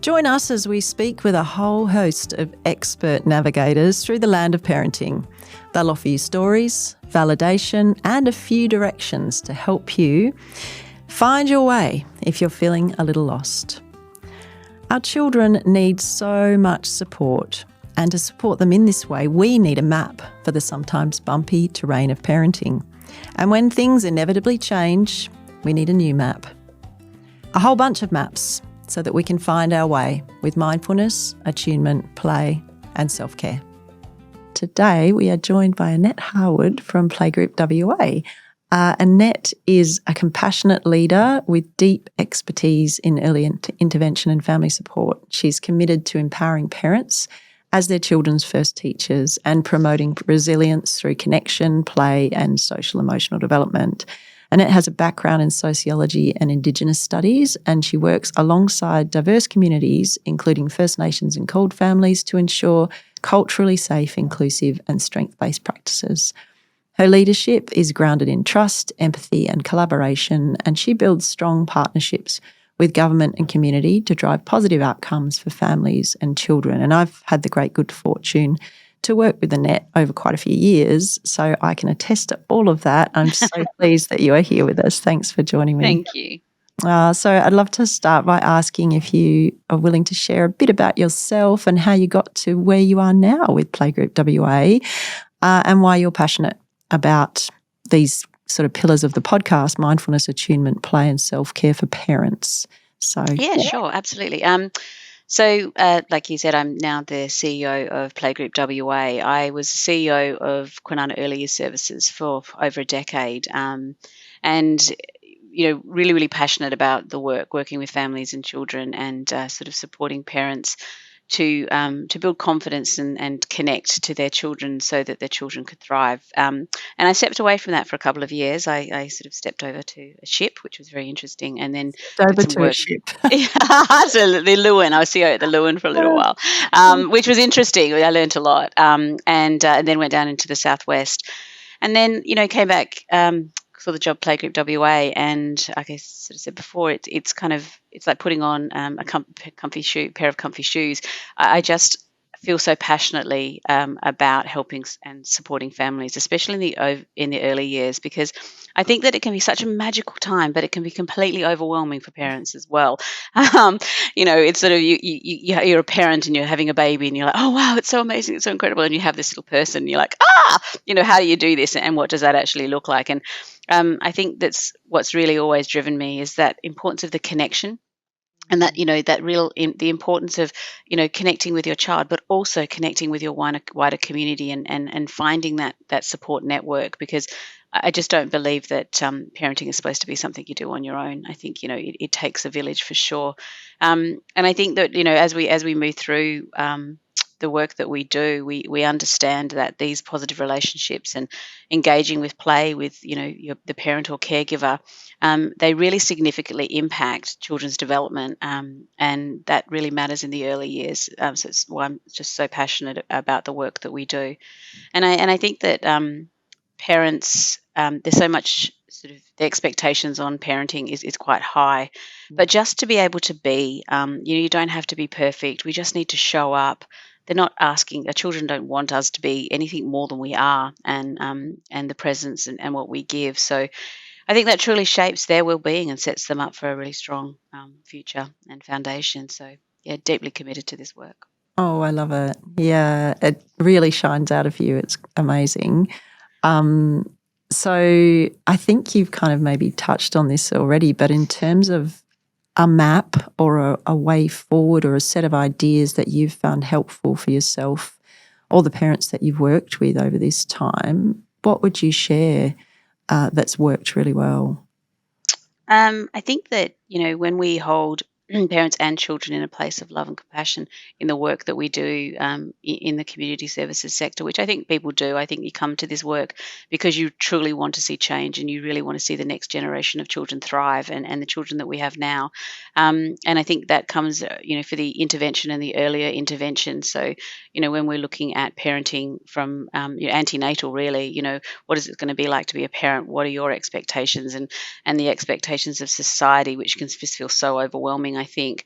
Join us as we speak with a whole host of expert navigators through the land of parenting. They'll offer you stories, validation, and a few directions to help you find your way if you're feeling a little lost. Our children need so much support, and to support them in this way, we need a map for the sometimes bumpy terrain of parenting. And when things inevitably change, we need a new map. A whole bunch of maps so that we can find our way with mindfulness, attunement, play, and self-care. Today, we are joined by Annette Harwood from Playgroup WA. Annette is a compassionate leader with deep expertise in early intervention and family support. She's committed to empowering parents as their children's first teachers and promoting resilience through connection, play, and social emotional development. Annette has a background in sociology and Indigenous studies, and she works alongside diverse communities, including First Nations and cold families, to ensure culturally safe, inclusive, and strength-based practices. Her leadership is grounded in trust, empathy, and collaboration, and she builds strong partnerships with government and community to drive positive outcomes for families and children. And I've had the great good fortune to work with Annette over quite a few years, so I can attest to all of that. I'm so pleased that you are here with us. Thanks for joining me. Thank you. So I'd love to start by asking if you are willing to share a bit about yourself and how you got to where you are now with Playgroup WA, and why you're passionate about these sort of pillars of the podcast: mindfulness, attunement, play, and self-care for parents. So Yeah, sure, absolutely. So, like you said, I'm now the CEO of Playgroup WA. I was the CEO of Kwinana Early Years Services for over a decade, and really, really passionate about the working with families and children, and sort of supporting parents to build confidence and connect to their children so that their children could thrive. And I stepped away from that for a couple of years. I sort of stepped over to a ship, which was very interesting, and then over to a ship. So the Lewin. I was CEO at the Lewin for a little while, which was interesting. I learned a lot, and then went down into the southwest, and then came back. For the job Playgroup WA, and like I sort of said before, it's like putting on a pair of comfy shoes. I just feel so passionately about helping and supporting families, especially in the early years, because I think that it can be such a magical time, but it can be completely overwhelming for parents as well. It's sort of you're a parent and you're having a baby, and you're like, oh wow, it's so amazing, it's so incredible, and you have this little person, and you're like, how do you do this, and what does that actually look like? And I think that's what's really always driven me, is that importance of the connection. And that, the importance of, connecting with your child, but also connecting with your wider community, and finding that support network, because I just don't believe that parenting is supposed to be something you do on your own. I think, it takes a village for sure. And I think that, as we move through the work that we do, we understand that these positive relationships and engaging with play with, the parent or caregiver, they really significantly impact children's development, and that really matters in the early years. So it's why I'm just so passionate about the work that we do. And I think that parents, there's so much sort of the expectations on parenting is quite high, but just to be able to be, you don't have to be perfect. We just need to show up. They're not asking, our children don't want us to be anything more than we are, and the presence and what we give. So I think that truly shapes their well-being and sets them up for a really strong future and foundation. So yeah, deeply committed to this work. Oh, I love it. Yeah, it really shines out of you. It's amazing. So I think you've kind of maybe touched on this already, but in terms of a map or a way forward, or a set of ideas that you've found helpful for yourself or the parents that you've worked with over this time, what would you share that's worked really well? I think that, when we hold parents and children in a place of love and compassion in the work that we do in the community services sector, which I think people do. I think you come to this work because you truly want to see change, and you really want to see the next generation of children thrive, and the children that we have now. And I think that comes, for the intervention and the earlier intervention. So, when we're looking at parenting from antenatal, really, what is it going to be like to be a parent? What are your expectations and the expectations of society, which can just feel so overwhelming, I think.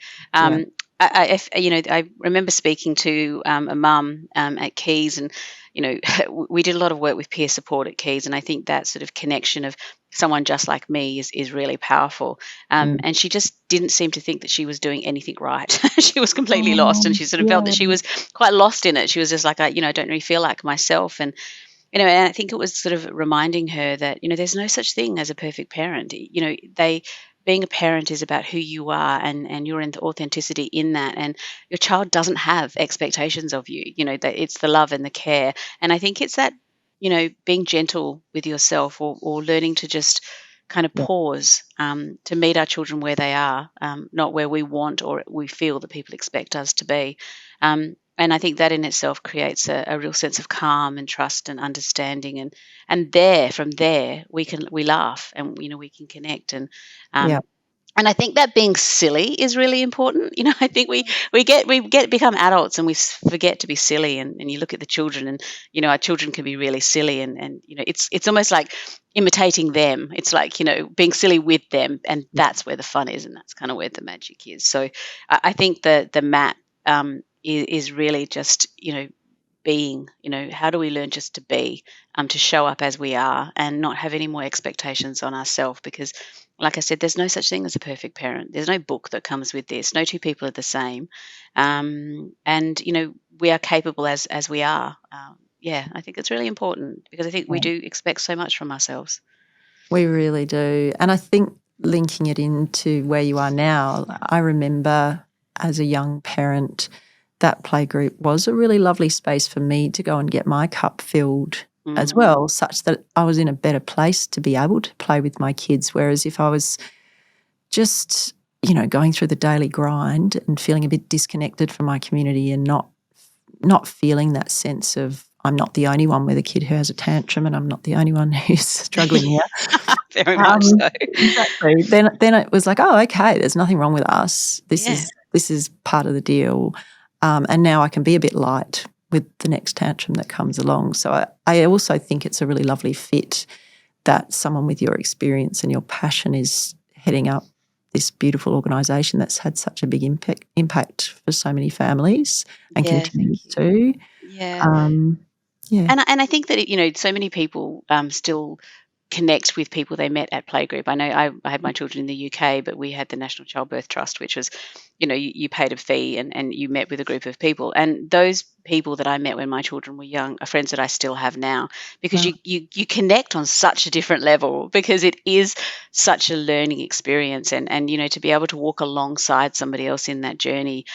I remember speaking to a mum at Keys, and we did a lot of work with peer support at Keys, and I think that sort of connection of someone just like me is really powerful. And she just didn't seem to think that she was doing anything right. She was completely lost, and she sort of felt that she was quite lost in it. She was just like, I don't really feel like myself, and and I think it was sort of reminding her that there's no such thing as a perfect parent. Being a parent is about who you are and your authenticity in that, and your child doesn't have expectations of you. That it's the love and the care, and I think it's that being gentle with yourself, or learning to just kind of pause to meet our children where they are, not where we want or we feel that people expect us to be. And I think that in itself creates a real sense of calm and trust and understanding, and from there we laugh, and we can connect, Yeah. and I think that being silly is really important. I think we become adults and we forget to be silly, and you look at the children, and our children can be really silly, and it's almost like imitating them. It's like being silly with them, and that's where the fun is, and that's kind of where the magic is. So I think the mat is really just being. How do we learn just to be, to show up as we are, and not have any more expectations on ourselves? Because, like I said, there's no such thing as a perfect parent. There's no book that comes with this. No two people are the same, and we are capable as we are. I think it's really important, because I think we do expect so much from ourselves. We really do. And I think linking it into where you are now, I remember as a young parent, that playgroup was a really lovely space for me to go and get my cup filled as well, such that I was in a better place to be able to play with my kids. Whereas if I was just, going through the daily grind and feeling a bit disconnected from my community, and not feeling that sense of I'm not the only one with a kid who has a tantrum, and I'm not the only one who's struggling here. Very much so. Exactly. Then it was like, oh, okay, there's nothing wrong with us. This is part of the deal. And now I can be a bit light with the next tantrum that comes along. So I also think it's a really lovely fit that someone with your experience and your passion is heading up this beautiful organisation that's had such a big impact for so many families and continues to. Yeah. Yeah. And I think that so many people still connect with people they met at Playgroup. I know I had my children in the UK, but we had the National Childbirth Trust, which was, you paid a fee and you met with a group of people. And those people that I met when my children were young are friends that I still have now, because you connect on such a different level, because it is such a learning experience, and to be able to walk alongside somebody else in that journey.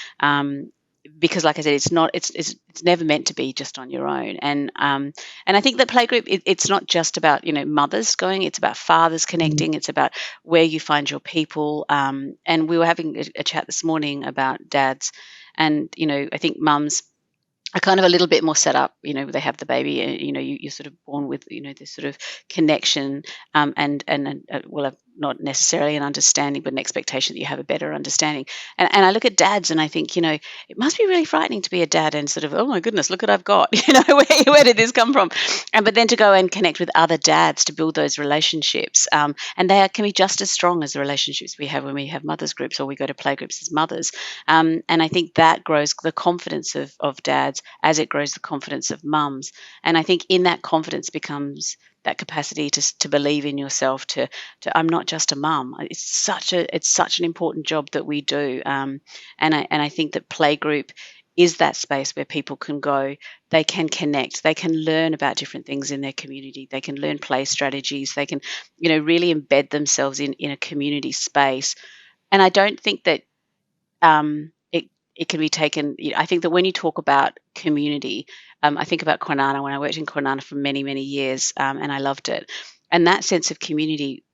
Because, like I said, it's never meant to be just on your own, and I think that Playgroup, it's not just about mothers going; it's about fathers connecting. It's about where you find your people. And we were having a chat this morning about dads, and I think mums are kind of a little bit more set up. They have the baby, you're sort of born with this sort of connection, and well, not necessarily an understanding, but an expectation that you have a better understanding. And I look at dads, and I think it must be really frightening to be a dad, and sort of, oh my goodness, look what I've got. Where did this come from? But then to go and connect with other dads to build those relationships, and they can be just as strong as the relationships we have when we have mothers groups, or we go to playgroups as mothers. And I think that grows the confidence of dads, as it grows the confidence of mums. And I think in that confidence becomes that capacity to believe in yourself, to I'm not just a mum. It's such an important job that we do. And I think that Playgroup is that space where people can go, they can connect, they can learn about different things in their community, they can learn play strategies, they can really embed themselves in a community space. And I don't think that it can be taken. I think that when you talk about community, I think about Kwinana, when I worked in Kwinana for many, many years, and I loved it. And that sense of community,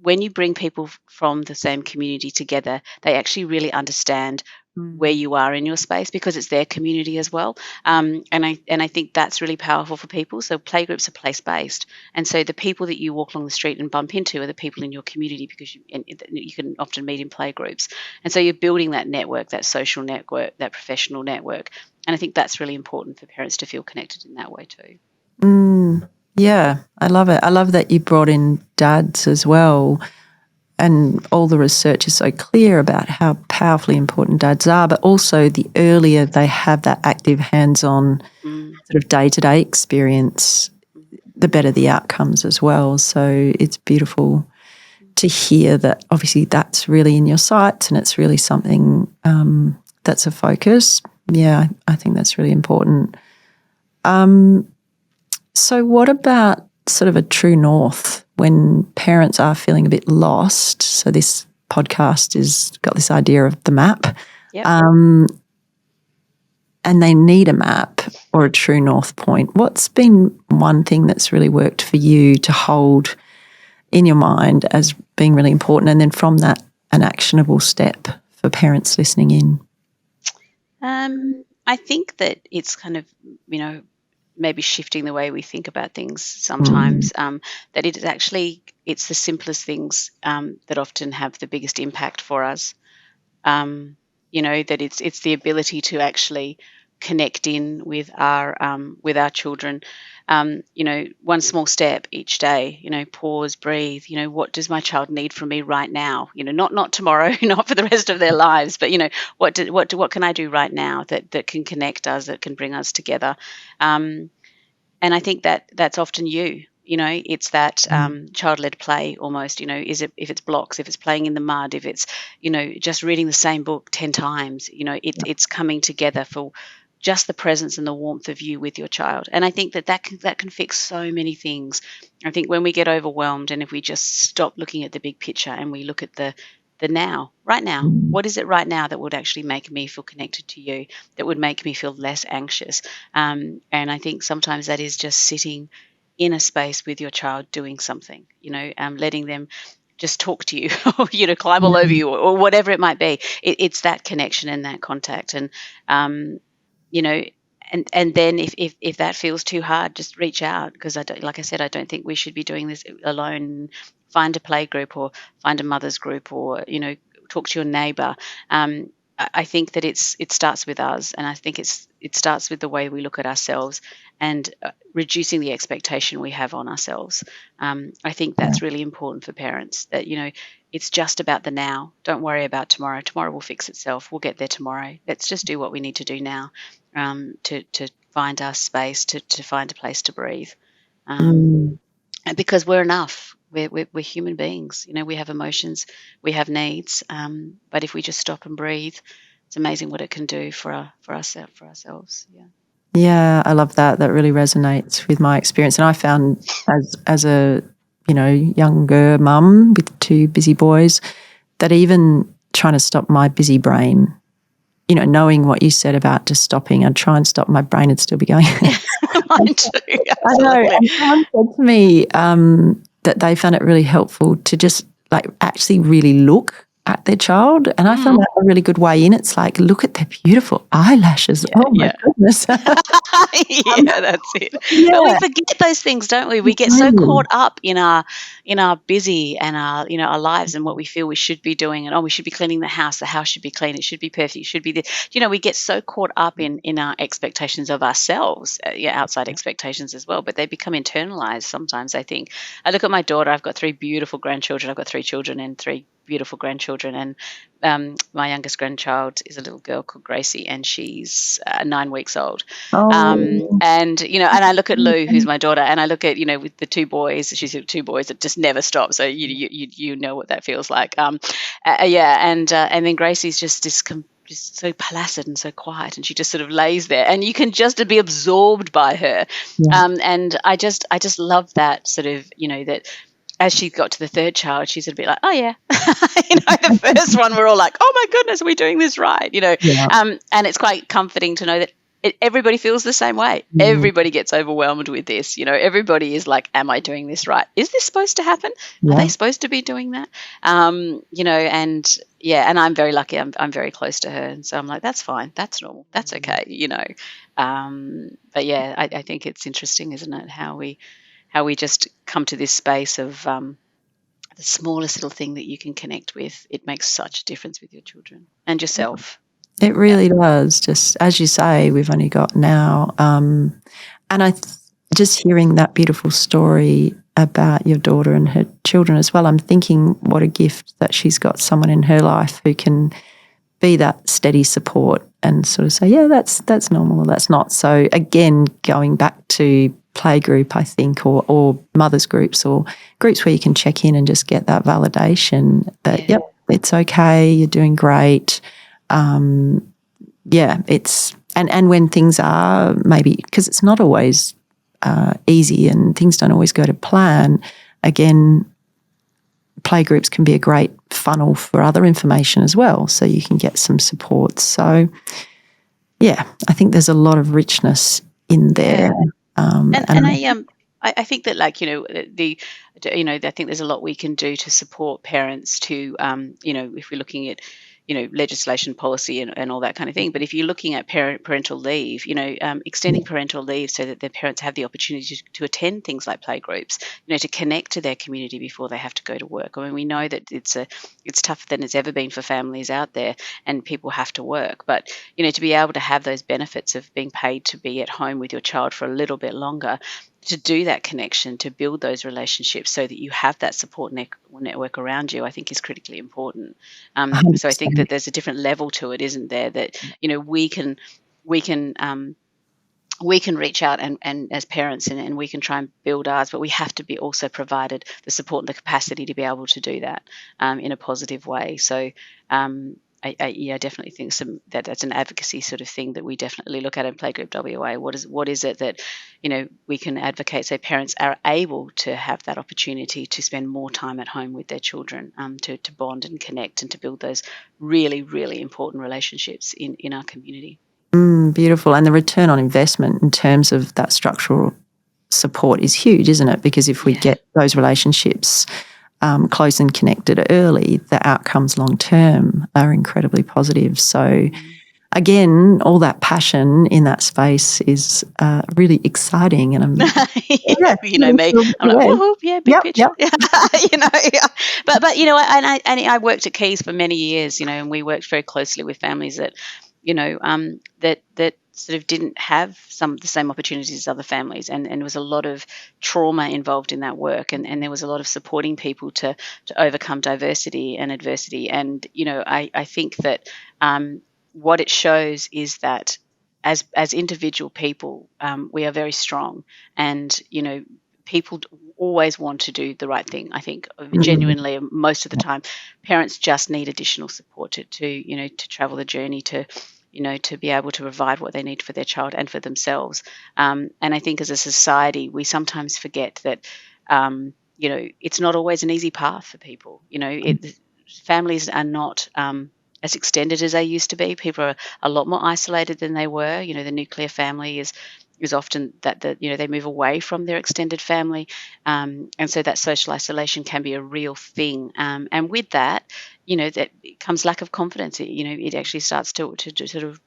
when you bring people from the same community together, they actually really understand where you are in your space, because it's their community as well. And I think that's really powerful for people. So playgroups are place-based, and so the people that you walk along the street and bump into are the people in your community, because you can often meet in playgroups. And so you're building that network, that social network, that professional network. And I think that's really important for parents to feel connected in that way too. Yeah, I love it. I love that you brought in dads as well. and all the research is so clear about how powerfully important dads are, but also the earlier they have that active hands-on sort of day-to-day experience, the better the outcomes as well. So it's beautiful to hear that obviously that's really in your sights and it's really something that's a focus. Yeah, I think that's really important. So what about sort of a true north when parents are feeling a bit lost? So this podcast has got this idea of the map. Yep. And they need a map or a true north point. What's been one thing that's really worked for you to hold in your mind as being really important, and then from that, an actionable step for parents listening in? I think that it's kind of, maybe shifting the way we think about things sometimes, that it is actually, it's the simplest things that often have the biggest impact for us. That it's the ability to actually connect in with our children. One small step each day. Pause, breathe. What does my child need from me right now? Not tomorrow, not for the rest of their lives, but what can I do right now that can connect us, that can bring us together? And I think that's often you. It's that child-led play almost. Is it, if it's blocks, if it's playing in the mud, if it's just reading the same book 10 times. It's coming together for just the presence and the warmth of you with your child. And I think that can fix so many things. I think when we get overwhelmed, and if we just stop looking at the big picture and we look at the now, right now, what is it right now that would actually make me feel connected to you, that would make me feel less anxious? And I think sometimes that is just sitting in a space with your child doing something, letting them just talk to you, or, climb all over you, or whatever it might be. It's that connection and that contact. And, and then if that feels too hard, just reach out, because like I said, I don't think we should be doing this alone. Find a play group, or find a mother's group, or, talk to your neighbour. I think that it starts with us, and I think it starts with the way we look at ourselves, and reducing the expectation we have on ourselves. I think that's really important for parents, that it's just about the now. Don't worry about tomorrow. Tomorrow will fix itself. We'll get there tomorrow. Let's just do what we need to do now, to find our space, to find a place to breathe, because we're enough. We're human beings. We have emotions, we have needs. But if we just stop and breathe, it's amazing what it can do for ourselves. Yeah. Yeah, I love that. That really resonates with my experience. And I found as a younger mum with 2 busy boys, that even trying to stop my busy brain, knowing what you said about just stopping, I'd try and stop, my brain would still be going. Mine too. Absolutely. I know. And someone said to me that they found it really helpful to just actually really look at their child, and I found that a really good way in. It's like, look at their beautiful eyelashes. Oh my goodness. Yeah, that's it. Yeah. But we forget those things, don't we? We get so caught up in our busy and our our lives, and what we feel we should be doing, and we should be cleaning the house should be clean, it should be perfect, it should be this. We get so caught up in our expectations of ourselves, outside expectations as well, but they become internalized sometimes, I think. I look at my daughter. I've got 3 beautiful grandchildren. I've got 3 children and 3 beautiful grandchildren, and my youngest grandchild is a little girl called Gracie, and she's 9 weeks old. And and I look at Lou, who's my daughter, and I look at with the 2 boys. She's got 2 boys that just never stop. So you know what that feels like. And then Gracie's just just so placid and so quiet, and she just sort of lays there, and you can just be absorbed by her. And I just love that sort of that. As she got to the 3rd child, she's a bit like, oh yeah, the first one we're all like, oh my goodness, are we doing this right? And it's quite comforting to know that everybody feels the same way. Everybody gets overwhelmed with this. Everybody is like, am I doing this right? Is this supposed to happen? Are they supposed to be doing that? And I'm very lucky. I'm very close to her, and so I'm like, that's fine, that's normal, that's okay. But yeah, I think it's interesting, isn't it, how we just come to this space of the smallest little thing that you can connect with. It makes such a difference with your children and yourself. It really does. Just as you say, we've only got now. And just hearing that beautiful story about your daughter and her children as well. I'm thinking what a gift that she's got someone in her life who can be that steady support and sort of say, yeah, that's normal or that's not. So again, going back to playgroup, I think, or mothers groups or groups where you can check in and just get that validation that, yep, it's okay, you're doing great. It's and when things are maybe, because it's not always easy and things don't always go to plan, again, playgroups can be a great funnel for other information as well, so you can get some support. So, yeah, I think there's a lot of richness in there. I think that, like, I think there's a lot we can do to support parents to, if we're looking at, legislation, policy, and all that kind of thing. But if you're looking at parental leave, extending parental leave so that their parents have the opportunity to attend things like playgroups, to connect to their community before they have to go to work. I mean, we know that it's tougher than it's ever been for families out there, and people have to work. But to be able to have those benefits of being paid to be at home with your child for a little bit longer, to do that connection, to build those relationships so that you have that support network around you, I think is critically important. So I think that there's a different level to it, isn't there? That we can reach out and as parents and we can try and build ours, but we have to be also provided the support and the capacity to be able to do that in a positive way. So I definitely think that's an advocacy sort of thing that we definitely look at in Playgroup WA. What is it that we can advocate so parents are able to have that opportunity to spend more time at home with their children, to bond and connect and to build those really, really important relationships in our community. Beautiful. And the return on investment in terms of that structural support is huge, isn't it? Because if we get those relationships close and connected early, the outcomes long term are incredibly positive. So again, all that passion in that space is really exciting. And I'm, me, I'm like, woohoo, big picture. But I worked at Keys for many years, and we worked very closely with families that, that sort of didn't have the same opportunities as other families, and there was a lot of trauma involved in that work, and there was a lot of supporting people to overcome diversity and adversity. And I think that what it shows is that as individual people, we are very strong, and people always want to do the right thing. I think genuinely, most of the time, parents just need additional support to travel the journey, to be able to provide what they need for their child and for themselves. And I think as a society, we sometimes forget that it's not always an easy path for people. Families are not as extended as they used to be. People are a lot more isolated than they were. The nuclear family is often that they move away from their extended family, and so that social isolation can be a real thing. And with that, that comes lack of confidence. It actually starts to sort of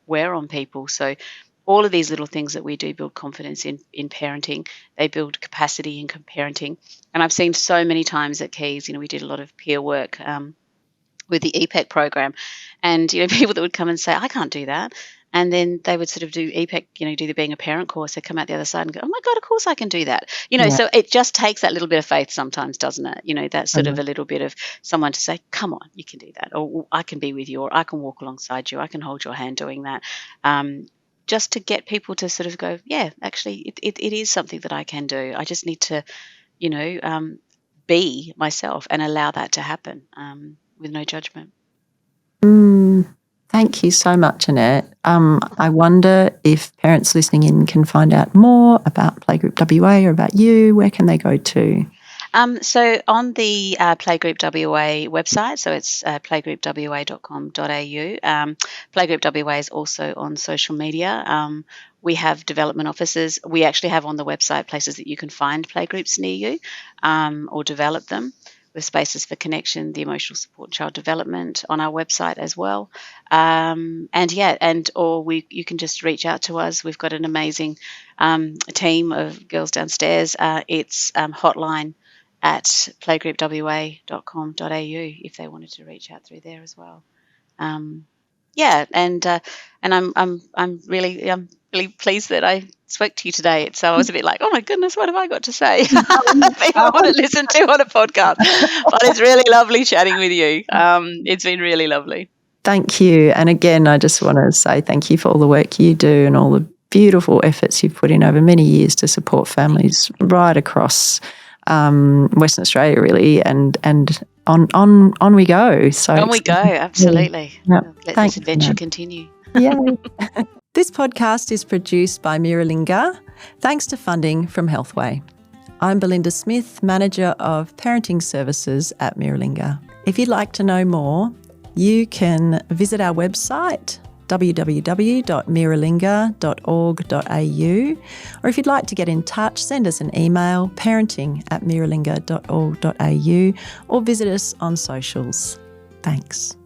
wear on people. So all of these little things that we do build confidence in parenting. They build capacity in parenting. And I've seen so many times at Keys, we did a lot of peer work with the EPEC program, and people that would come and say, I can't do that. And then they would sort of do EPEC, do the being a parent course. They come out the other side and go, oh my God, of course I can do that. So it just takes that little bit of faith sometimes, doesn't it? That sort of a little bit of someone to say, come on, you can do that. Or I can be with you, or I can walk alongside you. I can hold your hand doing that. Just to get people to sort of go, yeah, actually, it is something that I can do. I just need to, be myself and allow that to happen with no judgment. Thank you so much, Annette. I wonder if parents listening in can find out more about Playgroup WA or about you. Where can they go to? So on the Playgroup WA website, so it's playgroupwa.com.au. Playgroup WA is also on social media. We have development offices. We actually have on the website places that you can find playgroups near you or develop them, with spaces for connection, the emotional support, child development on our website as well. You can just reach out to us. We've got an amazing team of girls downstairs. It's hotline at playgroupwa.com.au if they wanted to reach out through there as well. And I'm really pleased that I spoke to you today. So I was a bit like, oh my goodness, what have I got to say? People want to listen to on a podcast. But it's really lovely chatting with you. It's been really lovely. Thank you. And again, I just want to say thank you for all the work you do and all the beautiful efforts you've put in over many years to support families right across Western Australia, really, and on we go. So on we go, absolutely. Yep. Let this adventure continue. Yeah. This podcast is produced by Meerilinga, thanks to funding from Healthway. I'm Belynda Smith, Manager of Parenting Services at Meerilinga. If you'd like to know more, you can visit our website, www.meerilinga.org.au, or if you'd like to get in touch, send us an email, parenting@meerilinga.org.au, or visit us on socials. Thanks.